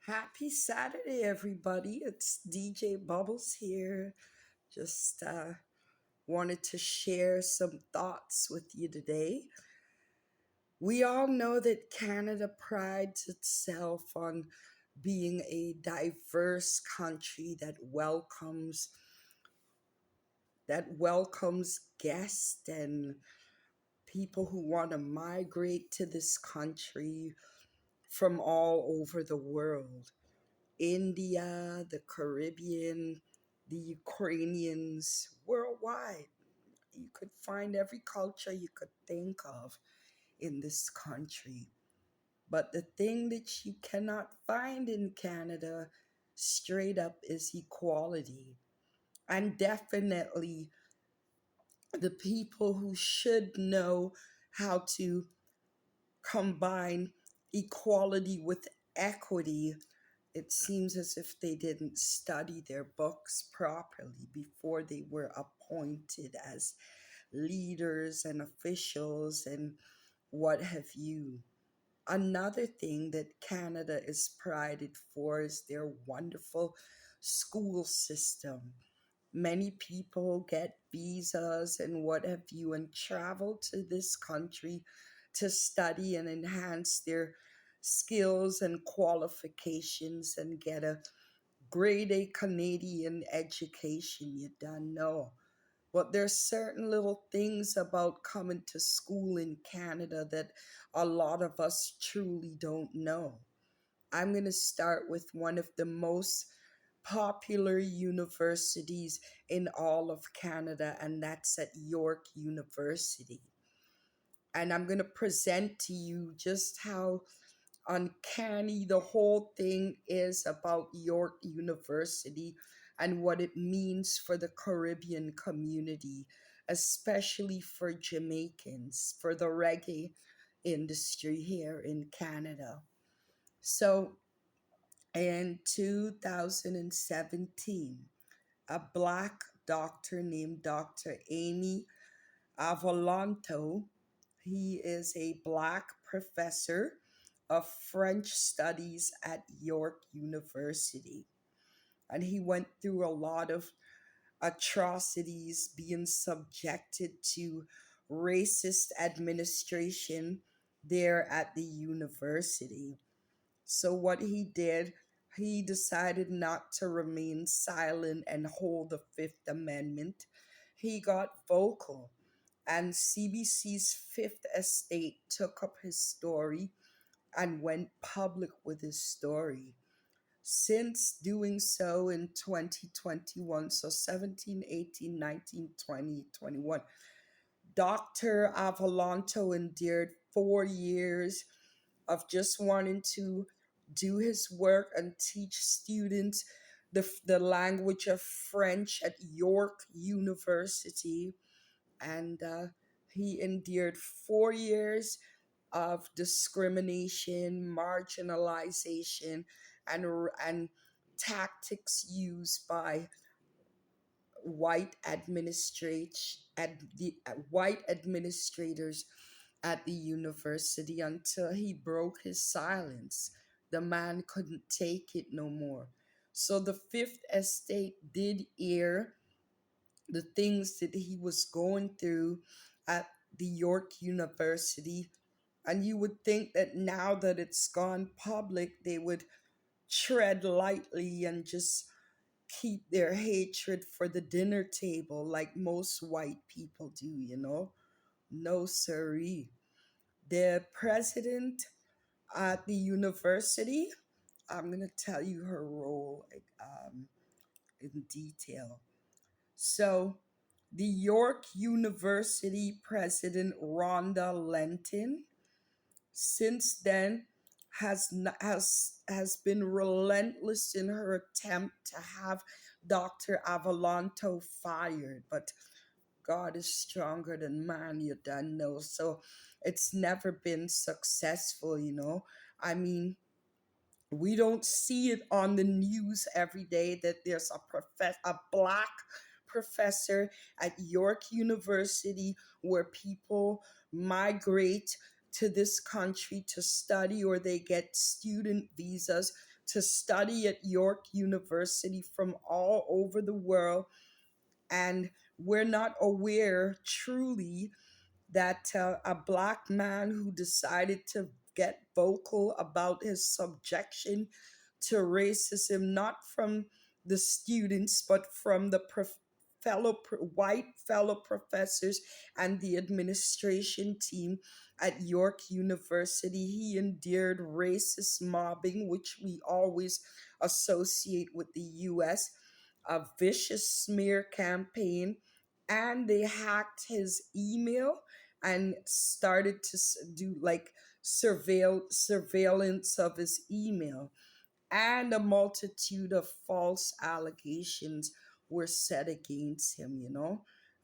Happy Saturday, everybody. It's DJ Bubbles here. Just wanted to share some thoughts with you today. We all know that Canada prides itself on being a diverse country that welcomes guests and people who want to migrate to this country from all over the world. India, the Caribbean, the Ukrainians, worldwide. You could find every culture you could think of in this country. But the thing that you cannot find in Canada straight up is equality. And definitely the people who should know how to combine equality with equity, it seems as if they didn't study their books properly before they were appointed as leaders and officials and what have you. Another thing that Canada is prided for is their wonderful school system. Many people get visas and what have you and travel to this country to study and enhance their skills and qualifications and get a grade A Canadian education. You don't know. But there's certain little things about coming to school in Canada that a lot of us truly don't know. I'm going to start with one of the most popular universities in all of Canada, and that's at York University. And I'm going to present to you just how uncanny the whole thing is about York University and what it means for the Caribbean community, especially for Jamaicans, for the reggae industry here in Canada. So, in 2017, a black doctor named Dr. Aime Avolonto, he is a black professor of French studies at York University. And he went through a lot of atrocities, being subjected to racist administration there at the university. So, what he did, he decided not to remain silent and hold the Fifth Amendment. He got vocal, and CBC's Fifth Estate took up his story and went public with his story. Since doing so in 2021, so 17, 18, 19, 20, 21, Dr. Avolonto endured 4 years of just wanting to do his work and teach students the language of French at York University. And he endured 4 years of discrimination, marginalization, and tactics used by white administrate at the white administrators at the university until he broke his silence. The man couldn't take it no more. So the Fifth Estate did air the things that he was going through at the York University. And you would think that now that it's gone public, they would tread lightly and just keep their hatred for the dinner table like most white people do. No, sirree. The president at the university, I'm going to tell you her role in detail. So, the York University president, Rhonda Lenton, since then has been relentless in her attempt to have Dr. Avolonto fired, but God is stronger than man, you don't know. So it's never been successful. I mean, we don't see it on the news every day that there's a black professor at York University where people migrate to this country to study or they get student visas to study at York University from all over the world, and we're not aware truly that a black man who decided to get vocal about his subjection to racism, not from the students, but from the white fellow professors and the administration team at York University. He endured racist mobbing, which we always associate with the US, a vicious smear campaign, and they hacked his email and started to do like surveillance of his email, and a multitude of false allegations were set against him.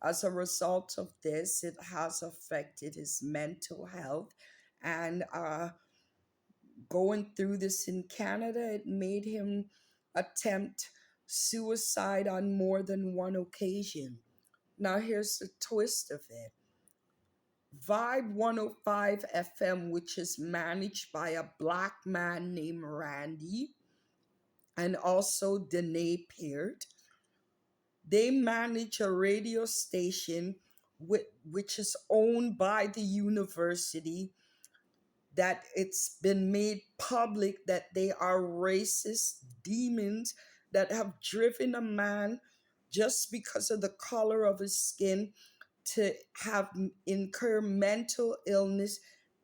As a result of this, it has affected his mental health, and going through this in Canada, it made him attempt suicide on more than one occasion. Now, here's the twist of it. Vibe 105 FM, which is managed by a black man named Randy and also Danae Peart, they manage a radio station which is owned by the university, that it's been made public that they are racist demons that have driven a man just because of the color of his skin to have incur mental illness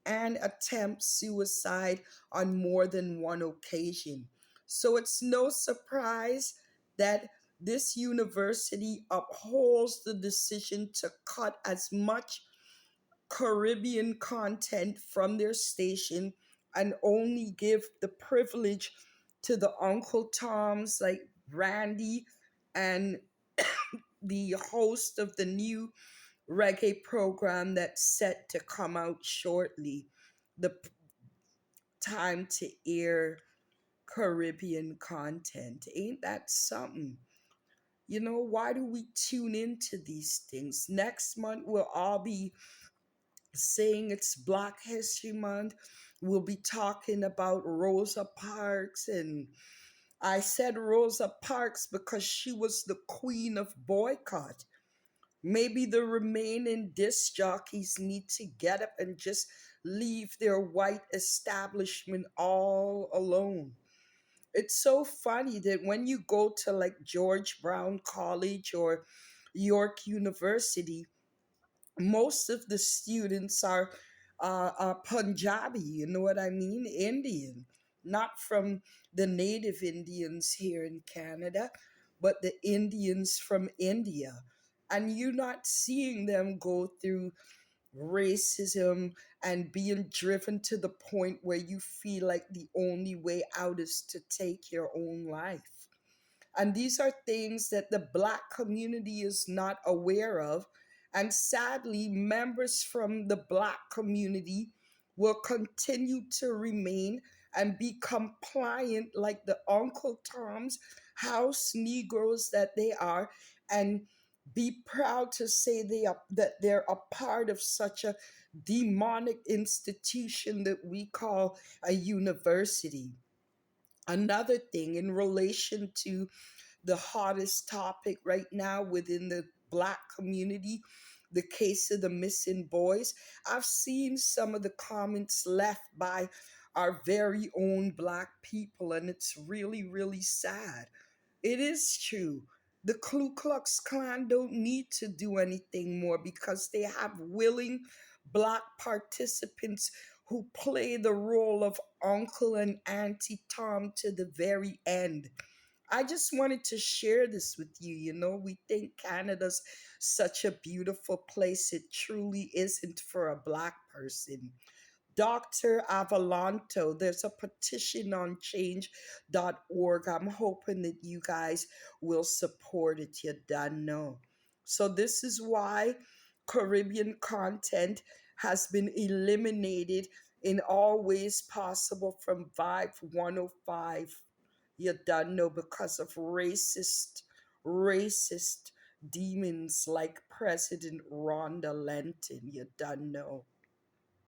and attempt suicide on more than one occasion. So it's no surprise that this university upholds the decision to cut as much Caribbean content from their station and only give the privilege to the Uncle Toms like Randy and the host of the new reggae program that's set to come out shortly. The time to air Caribbean content. Ain't that something? Why do we tune into these things? Next month, we'll all be saying it's Black History Month. We'll be talking about Rosa Parks. And I said Rosa Parks because she was the queen of boycott. Maybe the remaining disc jockeys need to get up and just leave their white establishment all alone. It's so funny that when you go to like George Brown College or York University, most of the students are Punjabi, you know what I mean? Indian, not from the native Indians here in Canada, but the Indians from India. And you're not seeing them go through racism and being driven to the point where you feel like the only way out is to take your own life. And these are things that the Black community is not aware of. And sadly, members from the Black community will continue to remain and be compliant like the Uncle Tom's house Negroes that they are, and be proud to say that they're a part of such a demonic institution that we call a university. Another thing in relation to the hottest topic right now within the Black community, the case of the missing boys. I've seen some of the comments left by our very own Black people, and it's really, really sad. It is true. The Ku Klux Klan don't need to do anything more because they have willing Black participants who play the role of Uncle and Auntie Tom to the very end. I just wanted to share this with you. We think Canada's such a beautiful place. It truly isn't for a Black person. Dr. Avolonto, there's a petition on change.org. I'm hoping that you guys will support it. You done know. So, this is why Caribbean content has been eliminated in all ways possible from Vibe 105. You done know, because of racist demons like President Rhonda Lenton. You done know.